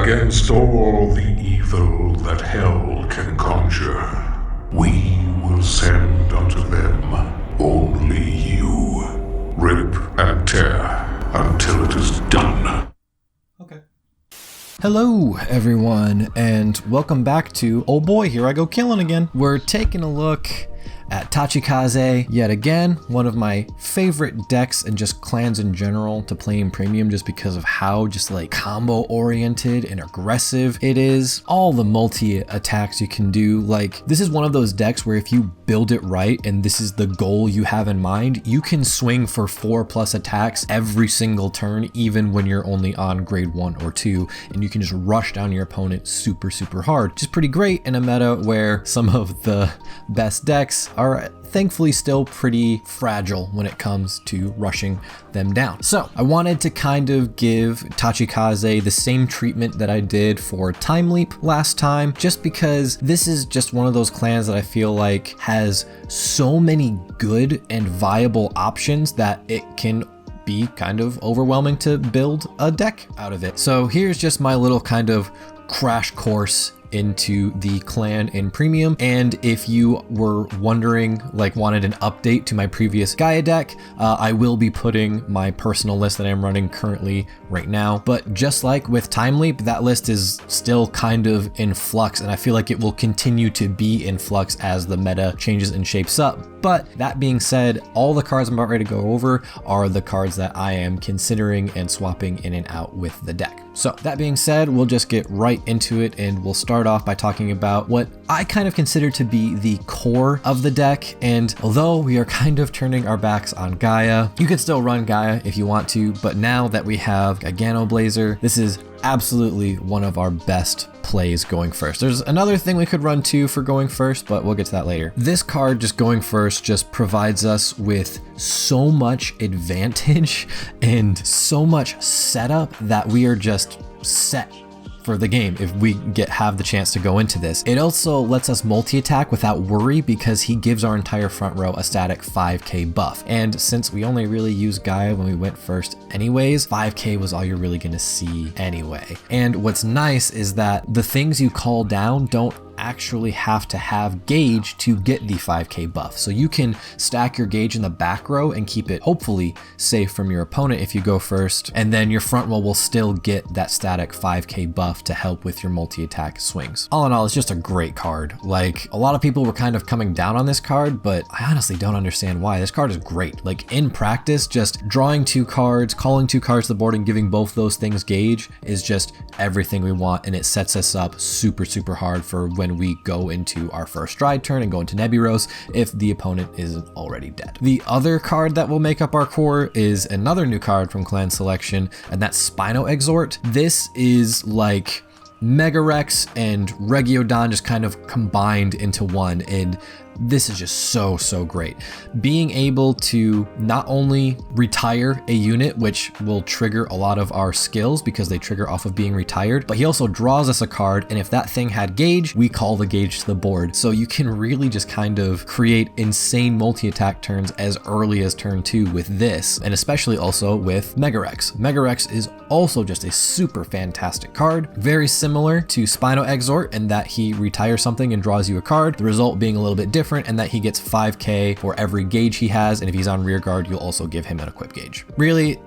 Against all the evil that hell can conjure, we will send unto them only you. Rip and tear until it is done. Okay. Hello, everyone, and welcome back to Oh Boy, Here I Go Killing Again. We're taking a look at Tachikaze yet again, one of my favorite decks and just clans in general to play in premium just because of how just like combo oriented and aggressive it is. All the multi attacks you can do, like this is one of those decks where if you build it right and this is the goal you have in mind, you can swing for 4+ attacks every single turn, even when you're only on grade 1 or 2, and you can just rush down your opponent super hard, which is pretty great in a meta where some of the best decks are thankfully still pretty fragile when it comes to rushing them down. So I wanted to kind of give Tachikaze the same treatment that I did for Time Leap last time, just because this is just one of those clans that I feel like has so many good and viable options that it can be kind of overwhelming to build a deck out of it. So here's just my little kind of crash course into the clan in premium. And if you were wondering, like wanted an update to my previous Gaia deck, I will be putting my personal list that I'm running currently right now. But just like with Time Leap, that list is still kind of in flux, and I feel like it will continue to be in flux as the meta changes and shapes up. But that being said, all the cards I'm about ready to go over are the cards that I am considering and swapping in and out with the deck. So that being said, we'll just get right into it, and we'll start off by talking about what I kind of consider to be the core of the deck. And although we are kind of turning our backs on Gaia, you can still run Gaia if you want to, but now that we have Gigano Blazer, this is absolutely one of our best plays going first. There's another thing we could run too for going first, but we'll get to that later. This card just going first just provides us with so much advantage and so much setup that we are just set for the game if we have the chance to go into this. It also lets us multi-attack without worry because he gives our entire front row a static 5k buff. And since we only really used Gaia when we went first anyways, 5k was all you're really gonna see anyway. And what's nice is that the things you call down don't actually have to have gauge to get the 5k buff. So you can stack your gauge in the back row and keep it hopefully safe from your opponent if you go first, and then your front row will still get that static 5k buff to help with your multi-attack swings. All in all, it's just a great card. Like, a lot of people were kind of coming down on this card, but I honestly don't understand why. This card is great. Like, in practice, just drawing 2 cards, calling 2 cards to the board, and giving both those things gauge is just everything we want, and it sets us up super hard for when we go into our first stride turn and go into Neburos if the opponent isn't already dead. The other card that will make up our core is another new card from Clan Selection, and that's Spino Exhort. This is like Mega Rex and Regiodon just kind of combined into one, and this is just so great. Being able to not only retire a unit, which will trigger a lot of our skills because they trigger off of being retired, but he also draws us a card, and if that thing had gauge, we call the gauge to the board. So you can really just kind of create insane multi-attack turns as early as turn 2 with this, and especially also with Mega Rex. Mega Rex is also just a super fantastic card, very similar to Spino Exhort in that he retires something and draws you a card, the result being a little bit different, and that he gets 5k for every gauge he has, and if he's on rear guard, you'll also give him an equip gauge. Really,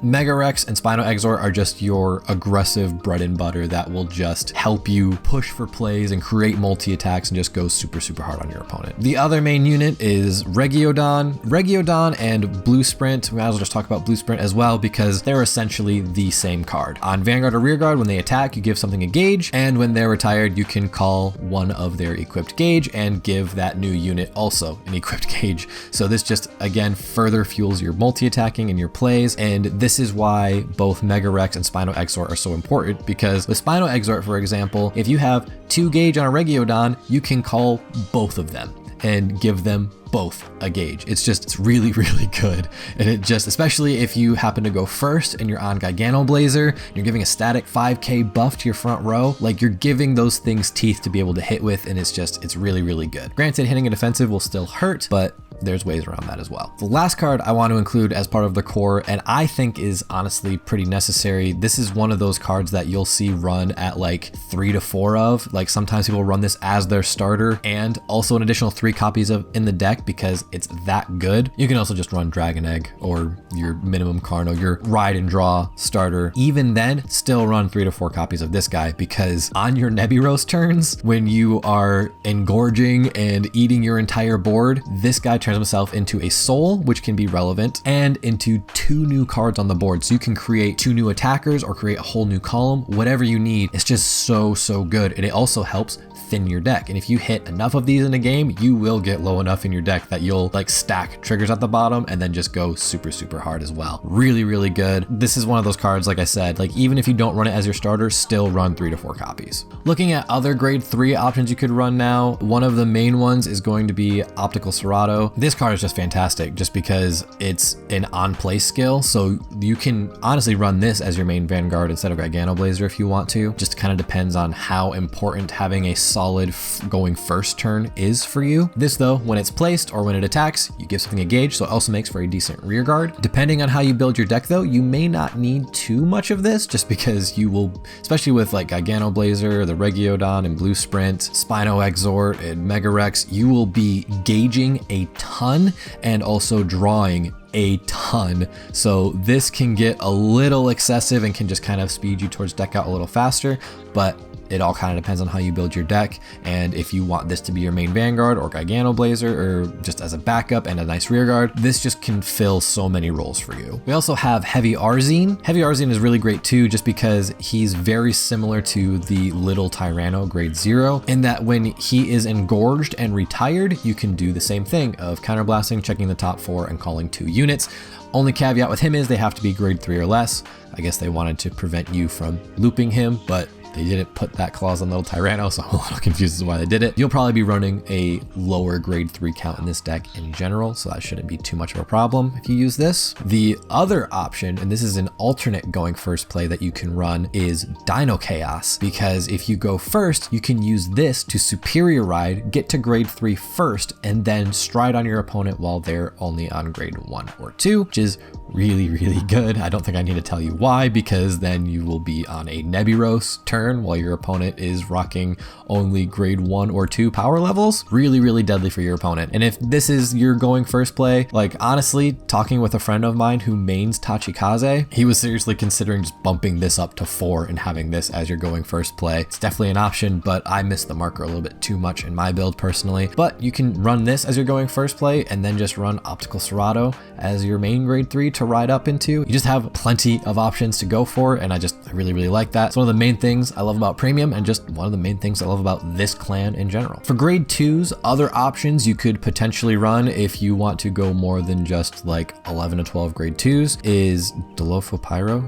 Mega Rex and Spino Exhort are just your aggressive bread and butter that will just help you push for plays and create multi-attacks and just go super hard on your opponent. The other main unit is Regiodon. Regiodon and Blue Sprint, we might as well just talk about Blue Sprint as well because they're essentially the same card. On Vanguard or rear guard, when they attack, you give something a gauge, and when they're retired, you can call one of their equipped gauge and give that new unit also an equipped gauge. So this just, again, further fuels your multi-attacking and your plays, and this is why both Mega Rex and Spino Exhort are so important, because with Spino Exhort, for example, if you have 2 gauge on a Regiodon, you can call both of them and give them both a gauge. It's really good. And it just, especially if you happen to go first and you're on Gigano Blazer, you're giving a static 5k buff to your front row, like you're giving those things teeth to be able to hit with, and it's really good. Granted, hitting a defensive will still hurt, but there's ways around that as well. The last card I want to include as part of the core, and I think is honestly pretty necessary. This is one of those cards that you'll see run at like 3 to 4 of. Like sometimes people run this as their starter and also an additional 3 copies of in the deck because it's that good. You can also just run Dragon Egg or your minimum Carno, your ride and draw starter. Even then, still run 3 to 4 copies of this guy because on your Neburos turns, when you are engorging and eating your entire board, this guy turns himself into a soul, which can be relevant, and into 2 new cards on the board. So you can create 2 new attackers or create a whole new column, whatever you need. It's just so good. And it also helps thin your deck. And if you hit enough of these in a game, you will get low enough in your deck that you'll like stack triggers at the bottom and then just go super hard as well. Really good. This is one of those cards, like I said, like even if you don't run it as your starter, still run 3 to 4 copies. Looking at other grade 3 options you could run now, one of the main ones is going to be Optical Serato. This card is just fantastic just because it's an on-play skill. So you can honestly run this as your main Vanguard instead of Giganoblazer if you want to. Just kind of depends on how important having a solid going first turn is for you. This though, when it's placed or when it attacks, you give something a gauge, so it also makes for a decent rear guard. Depending on how you build your deck though, you may not need too much of this just because you will, especially with like Giganoblazer, the Regiodon and Blue Sprint, Spino Exort and Mega Rex, you will be gauging a ton and also drawing a ton. So this can get a little excessive and can just kind of speed you towards deck out a little faster, but it all kind of depends on how you build your deck. And if you want this to be your main Vanguard or Giganoblazer or just as a backup and a nice rear guard, this just can fill so many roles for you. We also have Heavy Arzine. Heavy Arzine is really great too, just because he's very similar to the Little Tyranno grade 0 in that when he is engorged and retired, you can do the same thing of counterblasting, checking the top 4 and calling 2 units. Only caveat with him is they have to be grade 3 or less. I guess they wanted to prevent you from looping him, but they didn't put that clause on Little Tyranno, so I'm a little confused as to why they did it. You'll probably be running a lower grade 3 count in this deck in general, so that shouldn't be too much of a problem if you use this. The other option, and this is an alternate going first play that you can run, is Dino Chaos, because if you go first, you can use this to superior ride, get to grade 3 first, and then stride on your opponent while they're only on grade 1 or 2, which is really good. I don't think I need to tell you why, because then you will be on a Neburos turn while your opponent is rocking only grade 1 or 2 power levels. Really deadly for your opponent. And if this is your going first play, like honestly, talking with a friend of mine who mains Tachikaze, he was seriously considering just bumping this up to 4 and having this as your going first play. It's definitely an option, but I missed the marker a little bit too much in my build personally. But you can run this as your going first play and then just run Optical Serato as your main grade 3 to ride up into. You just have plenty of options to go for, and I really like that. It's one of the main things I love about Premium and just one of the main things I love about this clan in general. For grade 2s, other options you could potentially run if you want to go more than just like 11 to 12 grade 2s is Dilophopyro.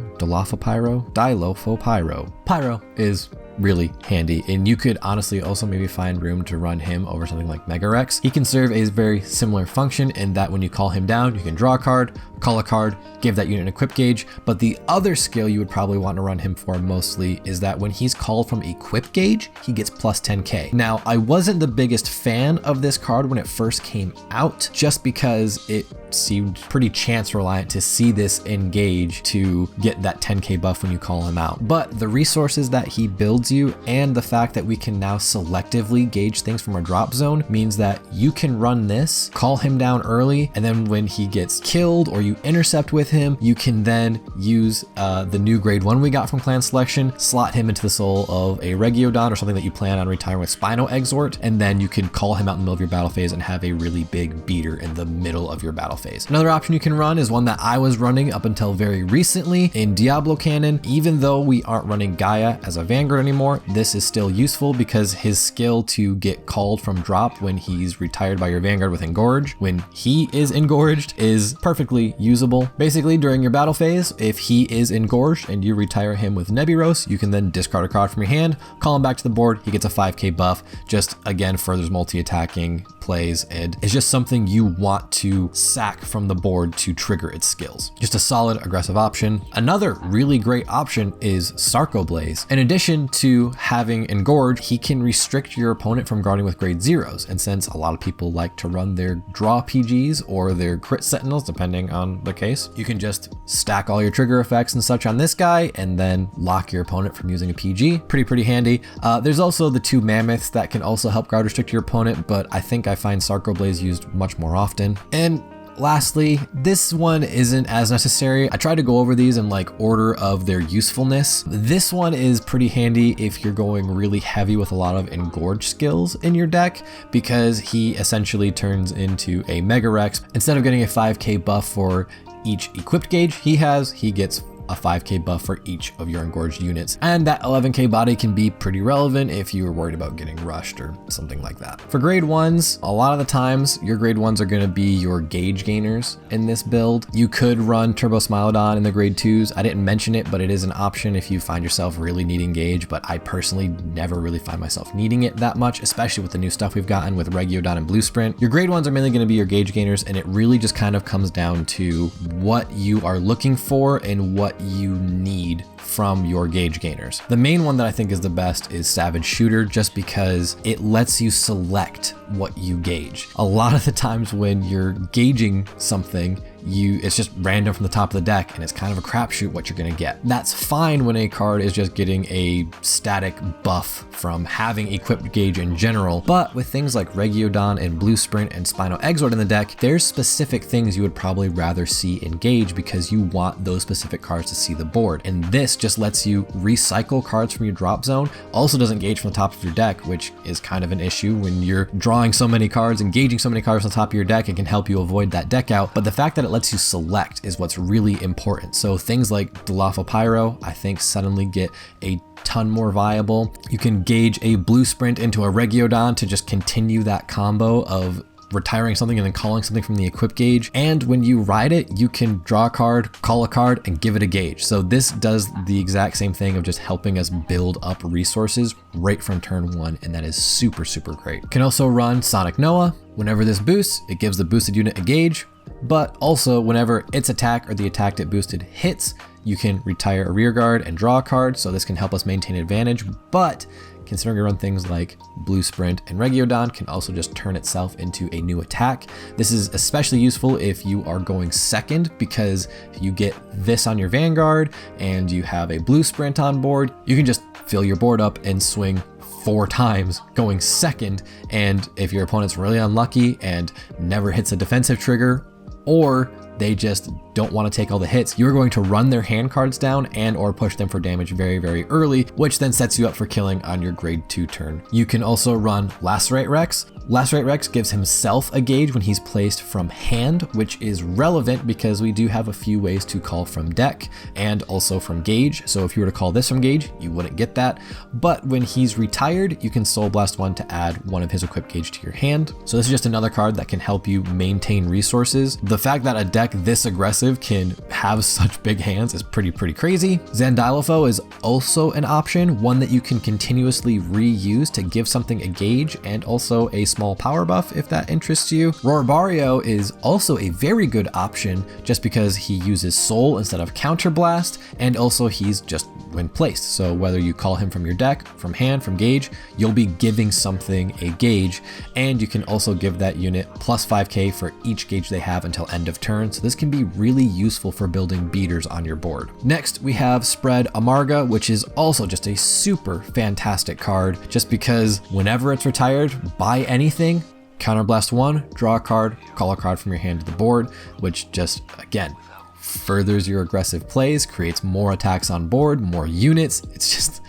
Pyro is really handy, and you could honestly also maybe find room to run him over something like Mega Rex. He can serve a very similar function in that when you call him down, you can draw a card, call a card, give that unit an equip gauge. But the other skill you would probably want to run him for mostly is that when he's called from equip gauge, he gets plus 10k. Now, I wasn't the biggest fan of this card when it first came out, just because it seemed pretty chance reliant to see this engage to get that 10k buff when you call him out. But the resources that he builds you and the fact that we can now selectively gauge things from a drop zone means that you can run this, call him down early, and then when he gets killed or you intercept with him, you can then use the new grade 1 we got from clan selection, slot him into the soul of a Regiodon or something that you plan on retiring with Spino Exort, and then you could call him out in the middle of your battle phase and have a really big beater in the middle of your battle phase. Another option you can run is one that I was running up until very recently in Diablo Cannon. Even though we aren't running Gaia as a Vanguard anymore, this is still useful because his skill to get called from drop when he's retired by your Vanguard with Engorge, when he is engorged, is perfectly usable. Basically, during your battle phase, if he is engorged and you retire him with Neburos, you can then discard a card from your hand, call him back to the board, he gets a 5k buff, just again furthers multi-attacking, plays, and it's just something you want to sack from the board to trigger its skills. Just a solid aggressive option. Another really great option is Sarco Blaze. In addition to having Engorge, he can restrict your opponent from guarding with grade 0s, and since a lot of people like to run their draw PGs or their crit Sentinels, depending on the case, you can just stack all your trigger effects and such on this guy and then lock your opponent from using a PG. Pretty handy. There's also the 2 Mammoths that can also help guard restrict your opponent, but I think I find Sarco Blaze used much more often. And lastly, this one isn't as necessary. I try to go over these in like order of their usefulness. This one is pretty handy if you're going really heavy with a lot of Engorge skills in your deck, because he essentially turns into a Mega Rex. Instead of getting a 5k buff for each equipped gauge he gets a 5k buff for each of your engorged units. And that 11k body can be pretty relevant if you were worried about getting rushed or something like that. For grade 1s, a lot of the times your grade 1s are going to be your gauge gainers in this build. You could run Turbo Smilodon in the grade 2s. I didn't mention it, but it is an option if you find yourself really needing gauge, but I personally never really find myself needing it that much, especially with the new stuff we've gotten with Regiodon and Blue Sprint. Your grade 1s are mainly going to be your gauge gainers, and it really just kind of comes down to what you are looking for and what you need from your gauge gainers. The main one that I think is the best is Savage Shooter, just because it lets you select what you gauge. A lot of the times when you're gauging something, it's just random from the top of the deck, and it's kind of a crapshoot what you're gonna get. That's fine when a card is just getting a static buff from having equipped gauge in general, but with things like Regiodon and Blue Sprint and Spino Exort in the deck, there's specific things you would probably rather see in gauge because you want those specific cards to see the board. And this just lets you recycle cards from your drop zone. Also doesn't gauge from the top of your deck, which is kind of an issue when you're drawing so many cards and gauging so many cards on top of your deck. It can help you avoid that deck out, but the fact that it lets you select is what's really important. So things like Dilopho Pyro, I think suddenly get a ton more viable. You can gauge a Blue Sprint into a Regiodon to just continue that combo of retiring something and then calling something from the equip gauge. And when you ride it, you can draw a card, call a card, and give it a gauge. So this does the exact same thing of just helping us build up resources right from turn 1, and that is super great. You can also run Sonic Noah. Whenever this boosts, it gives the boosted unit a gauge, but also whenever its attack or the attack it boosted hits, you can retire a rear guard and draw a card, so this can help us maintain advantage. But considering we run things like Blue Sprint and Regiodon, can also just turn itself into a new attack. This is especially useful if you are going second, because if you get this on your Vanguard and you have a Blue Sprint on board, you can just fill your board up and swing 4 times going second. And if your opponent's really unlucky and never hits a defensive trigger, or they just don't want to take all the hits, you're going to run their hand cards down and or push them for damage very early, which then sets you up for killing on your grade 2 turn. You can also run Lacerate Rex. Lacerate Rex gives himself a gauge when he's placed from hand, which is relevant because we do have a few ways to call from deck and also from gauge. So if you were to call this from gauge, you wouldn't get that. But when he's retired, you can Soul Blast 1 to add one of his equipped gauge to your hand. So this is just another card that can help you maintain resources. The fact that a deck this aggressive can have such big hands is pretty crazy. Zandilopho is also an option, one that you can continuously reuse to give something a gauge and also a small power buff if that interests you. Rorbario is also a very good option just because he uses Soul instead of Counterblast, and also he's just when placed. So whether you call him from your deck, from hand, from gauge, you'll be giving something a gauge, and you can also give that unit plus 5k for each gauge they have until end of turn. So this can be really useful for building beaters on your board. Next, we have Spread Amarga, which is also just a super fantastic card, just because whenever it's retired, buy anything, Counterblast 1, draw a card, call a card from your hand to the board, which just, again, furthers your aggressive plays, creates more attacks on board, more units. It's just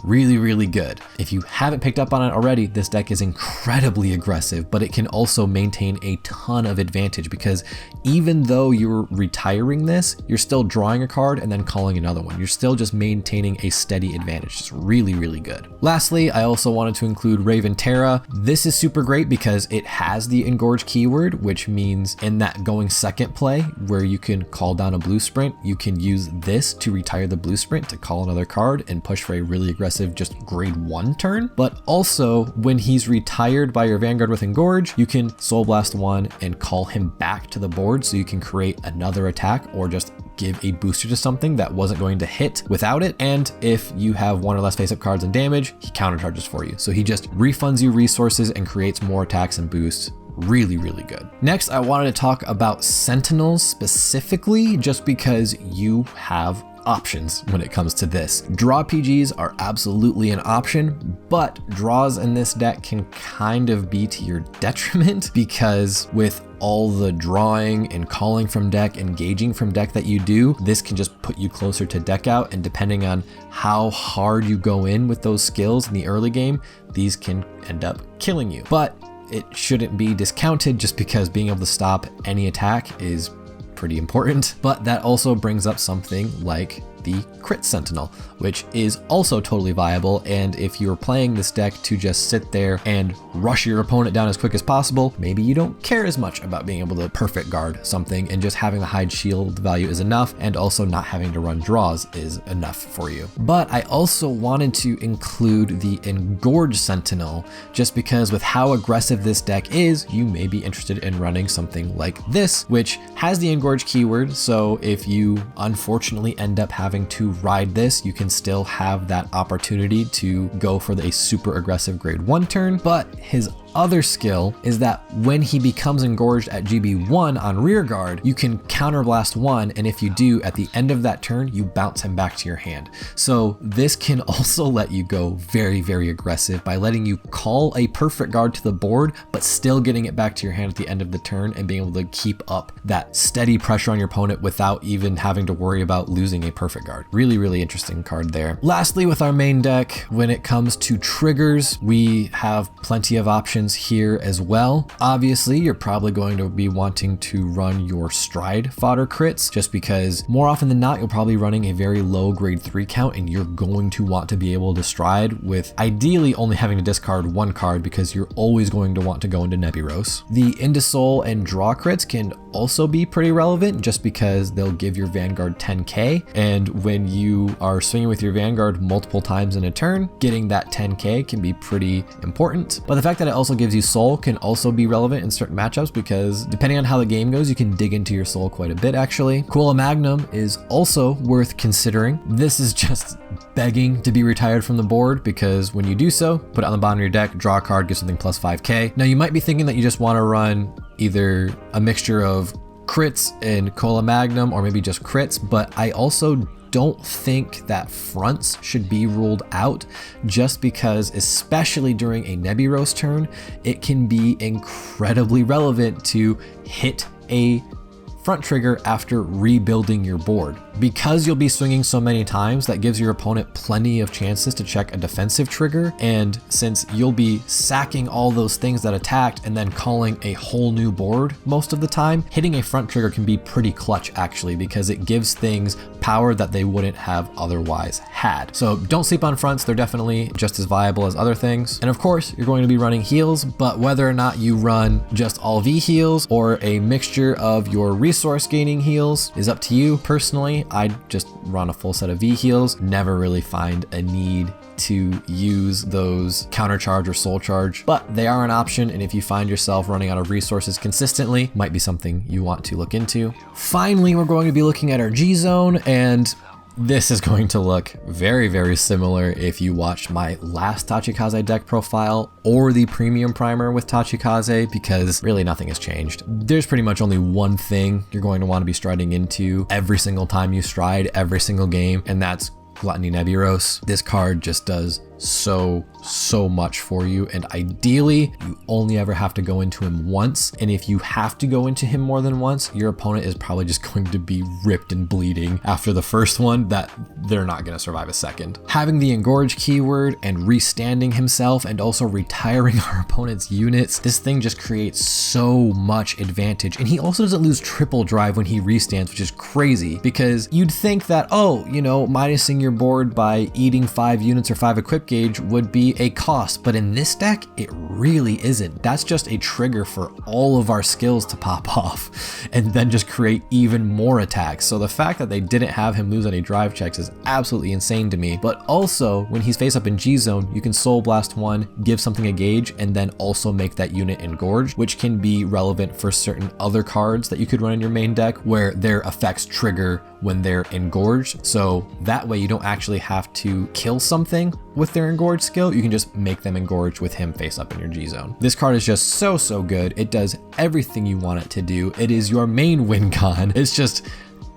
really good. If you haven't picked up on it already, this deck is incredibly aggressive, but it can also maintain a ton of advantage because even though you're retiring this, you're still drawing a card and then calling another one. You're still just maintaining a steady advantage. It's really good. Lastly, I also wanted to include Raven Terra. This is super great because it has the Engorge keyword, which means in that going second play where you can call down a Blue Sprint, you can use this to retire the Blue Sprint to call another card and push for a really aggressive aggressive, just grade 1 turn. But also when he's retired by your Vanguard with Engorge, you can Soul Blast 1 and call him back to the board so you can create another attack or just give a booster to something that wasn't going to hit without it. And if you have 1 or less face-up cards and damage, he countercharges for you. So he just refunds you resources and creates more attacks and boosts. Really, really good. Next, I wanted to talk about Sentinels specifically, just because you have options when it comes to this. Draw PGs are absolutely an option, but draws in this deck can kind of be to your detriment, because with all the drawing and calling from deck, engaging from deck that you do, this can just put you closer to deck out, and depending on how hard you go in with those skills in the early game, these can end up killing you. But it shouldn't be discounted just because being able to stop any attack is pretty important. But that also brings up something like the Crit Sentinel, which is also totally viable. And if you're playing this deck to just sit there and rush your opponent down as quick as possible, maybe you don't care as much about being able to perfect guard something, and just having the hide shield value is enough, and also not having to run draws is enough for you. But I also wanted to include the Engorge Sentinel, just because with how aggressive this deck is, you may be interested in running something like this, which has the Engorge keyword. So if you unfortunately end up having to ride this, you can still have that opportunity to go for a super aggressive grade 1 turn. But his other skill is that when he becomes engorged at GB1 on rear guard, you can counterblast 1, and if you do, at the end of that turn, you bounce him back to your hand. So this can also let you go very, very aggressive by letting you call a perfect guard to the board, but still getting it back to your hand at the end of the turn and being able to keep up that steady pressure on your opponent without even having to worry about losing a perfect guard. Really, really interesting card there. Lastly, with our main deck, when it comes to triggers, we have plenty of options here as well. Obviously, you're probably going to be wanting to run your stride fodder crits, just because more often than not, you'll probably be running a very low grade 3 count, and you're going to want to be able to stride with ideally only having to discard 1 card, because you're always going to want to go into Neburos. The Into Soul and draw crits can also be pretty relevant, just because they'll give your Vanguard 10k, and when you are swinging with your Vanguard multiple times in a turn, getting that 10k can be pretty important. But the fact that it also gives you soul can also be relevant in certain matchups, because depending on how the game goes, you can dig into your soul quite a bit actually. Cola Magnum is also worth considering. This is just begging to be retired from the board, because when you do so, put it on the bottom of your deck, draw a card, give something plus 5k. Now you might be thinking that you just want to run either a mixture of crits and Cola Magnum, or maybe just crits, but I also don't think that fronts should be ruled out, just because, especially during a Neburos turn, it can be incredibly relevant to hit a front trigger after rebuilding your board. Because you'll be swinging so many times, that gives your opponent plenty of chances to check a defensive trigger, and since you'll be sacking all those things that attacked and then calling a whole new board most of the time, hitting a front trigger can be pretty clutch actually, because it gives things power that they wouldn't have otherwise had. So don't sleep on fronts, they're definitely just as viable as other things. And of course, you're going to be running heals, but whether or not you run just all V heals or a mixture of your resource gaining heals is up to you. Personally, I just run a full set of V heals, never really find a need to use those counter charge or soul charge, but they are an option, and if you find yourself running out of resources consistently, might be something you want to look into. Finally, we're going to be looking at our G zone, and this is going to look very, very similar if you watched my last Tachikaze deck profile or the premium primer with Tachikaze, because really nothing has changed. There's pretty much only one thing you're going to want to be striding into every single time you stride, every single game, and that's Gluttony Neburos. This card just does so much for you, and ideally you only ever have to go into him once, and if you have to go into him more than once, your opponent is probably just going to be ripped and bleeding after the first one, that they're not going to survive a second. Having the engorge keyword and restanding himself and also retiring our opponent's units, this thing just creates so much advantage. And he also doesn't lose triple drive when he restands, which is crazy, because you'd think that, oh, you know, minusing your board by eating 5 units or 5 equip gauge would be a cost, but in this deck, it really isn't. That's just a trigger for all of our skills to pop off and then just create even more attacks. So the fact that they didn't have him lose any drive checks is absolutely insane to me. But also, when he's face up in G zone, you can Soul Blast one, give something a gauge, and then also make that unit engorged, which can be relevant for certain other cards that you could run in your main deck where their effects trigger when they're engorged. So that way you don't actually have to kill something with their engorged skill. You can just make them engorged with him face up in your G zone. This card is just so good. It does everything you want it to do. It is your main win con. It's just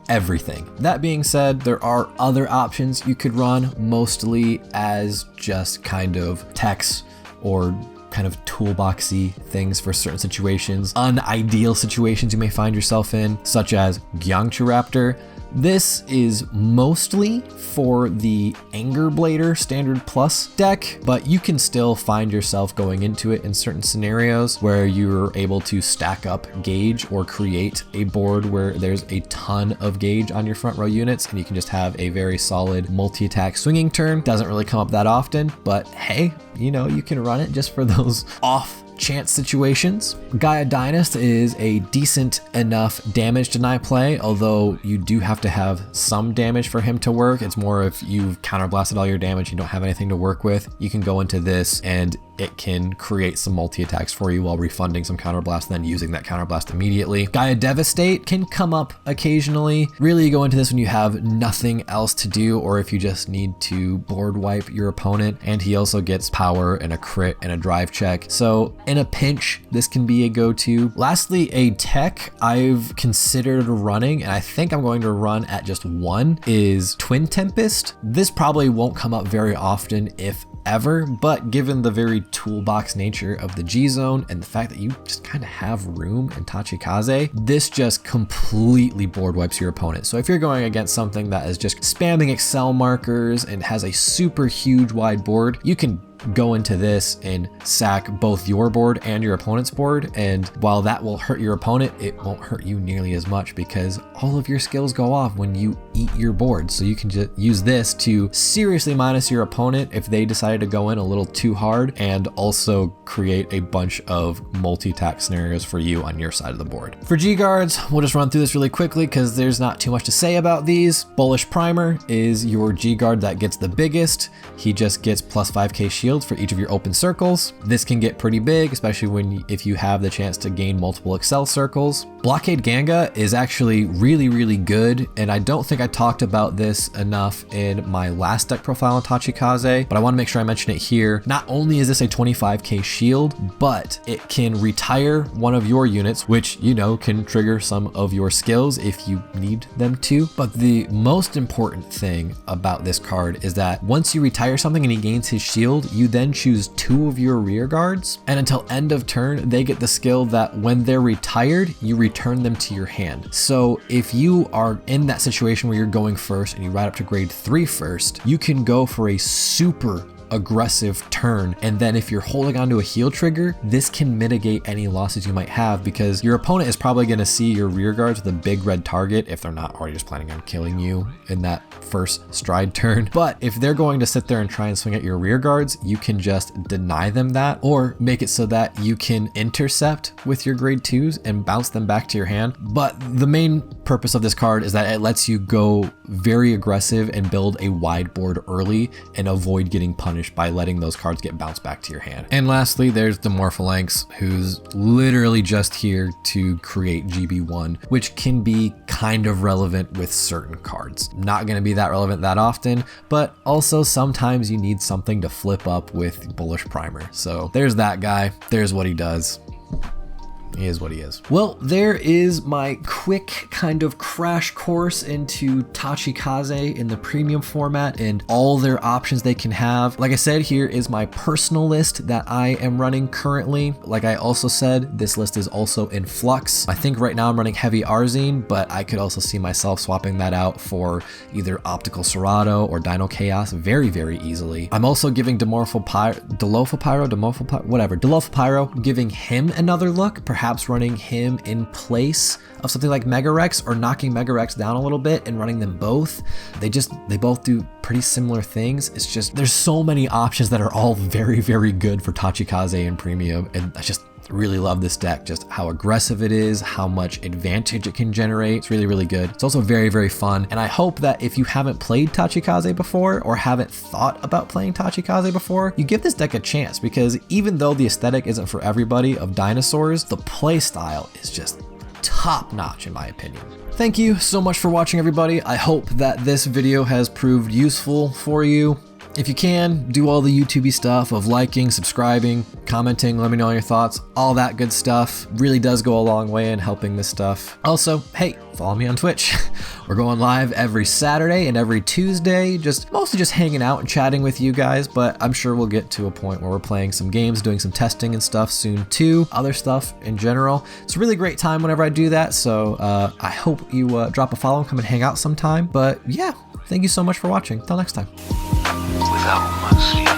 everything. That being said, there are other options you could run, mostly as just kind of techs or kind of toolboxy things for certain situations, unideal situations you may find yourself in, such as Gyeongchu Raptor. This is mostly for the Anger Blader Standard Plus deck, but you can still find yourself going into it in certain scenarios where you're able to stack up gauge or create a board where there's a ton of gauge on your front row units and you can just have a very solid multi-attack swinging turn. Doesn't really come up that often, but hey, you know, you can run it just for those off chance situations. Gaia Dynast is a decent enough damage deny play, although you do have to have some damage for him to work. It's more if you've counterblasted all your damage, you don't have anything to work with, you can go into this and it can create some multi-attacks for you while refunding some counterblast, then using that counterblast immediately. Gaia Devastate can come up occasionally. Really, you go into this when you have nothing else to do, or if you just need to board wipe your opponent, and he also gets power and a crit and a drive check. So in a pinch, this can be a go-to. Lastly, a tech I've considered running, and I think I'm going to run at just one, is Twin Tempest. This probably won't come up very often, if ever, but given the very toolbox nature of the G zone and the fact that you just kind of have room in Tachikaze, this just completely board wipes your opponent. So if you're going against something that is just spamming Excel markers and has a super huge wide board, you can go into this and sack both your board and your opponent's board, and while that will hurt your opponent, it won't hurt you nearly as much because all of your skills go off when you eat your board. So you can just use this to seriously minus your opponent if they decided to go in a little too hard, and also create a bunch of multi-attack scenarios for you on your side of the board. For G guards, we'll just run through this really quickly because there's not too much to say about these. Bullish Primer is your G guard that gets the biggest. He just gets plus 5k shield for each of your open circles. This can get pretty big, especially if you have the chance to gain multiple Excel circles. Blockade Ganga is actually really good, and I don't think I talked about this enough in my last deck profile on Tachikaze, but I want to make sure I mention it here. Not only is this a 25k shield, but it can retire one of your units, which, you know, can trigger some of your skills if you need them to. But the most important thing about this card is that once you retire something and he gains his shield, you then choose 2 of your rear guards, and until end of turn, they get the skill that when they're retired, you return them to your hand. So if you are in that situation where you're going first and you ride up to grade 3 first, you can go for a super aggressive turn, and then if you're holding onto a heal trigger, this can mitigate any losses you might have, because your opponent is probably going to see your rear guards with a big red target if they're not already just planning on killing you in that first stride turn. But if they're going to sit there and try and swing at your rear guards, you can just deny them that, or make it so that you can intercept with your grade 2s and bounce them back to your hand. But the main purpose of this card is that it lets you go very aggressive and build a wide board early and avoid getting punished by letting those cards get bounced back to your hand. And lastly, there's the Morphalanx, who's literally just here to create GB1, which can be kind of relevant with certain cards. Not going to be that relevant that often, but also sometimes you need something to flip up with Bullish Primer. So there's that guy. There's what he does. He is what he is. Well, there is my quick kind of crash course into Tachikaze in the premium format and all their options they can have. Like I said, here is my personal list that I am running currently. Like I also said, this list is also in flux. I think right now I'm running heavy Arzine, but I could also see myself swapping that out for either Optical Serato or Dino Chaos very easily. I'm also giving Dilopha Pyro, giving him another look, perhaps perhaps running him in place of something like Mega Rex, or knocking Mega Rex down a little bit and running them both. They both do pretty similar things. It's just, there's so many options that are all very, very good for Tachikaze and Premium, and I just really love this deck, just how aggressive it is, how much advantage it can generate. It's really, really good. It's also very, very fun. And I hope that if you haven't played Tachikaze before, or haven't thought about playing Tachikaze before, you give this deck a chance, because even though the aesthetic isn't for everybody of dinosaurs, the play style is just top notch in my opinion. Thank you so much for watching, everybody. I hope that this video has proved useful for you. If you can, do all the YouTubey stuff of liking, subscribing, commenting, let me know your thoughts, all that good stuff. Really does go a long way in helping this stuff. Also, hey, follow me on Twitch. We're going live every Saturday and every Tuesday, mostly just hanging out and chatting with you guys, but I'm sure we'll get to a point where we're playing some games, doing some testing and stuff soon too, other stuff in general. It's a really great time whenever I do that, so I hope you drop a follow and come and hang out sometime. But yeah, thank you so much for watching. Till next time. Without much sleep.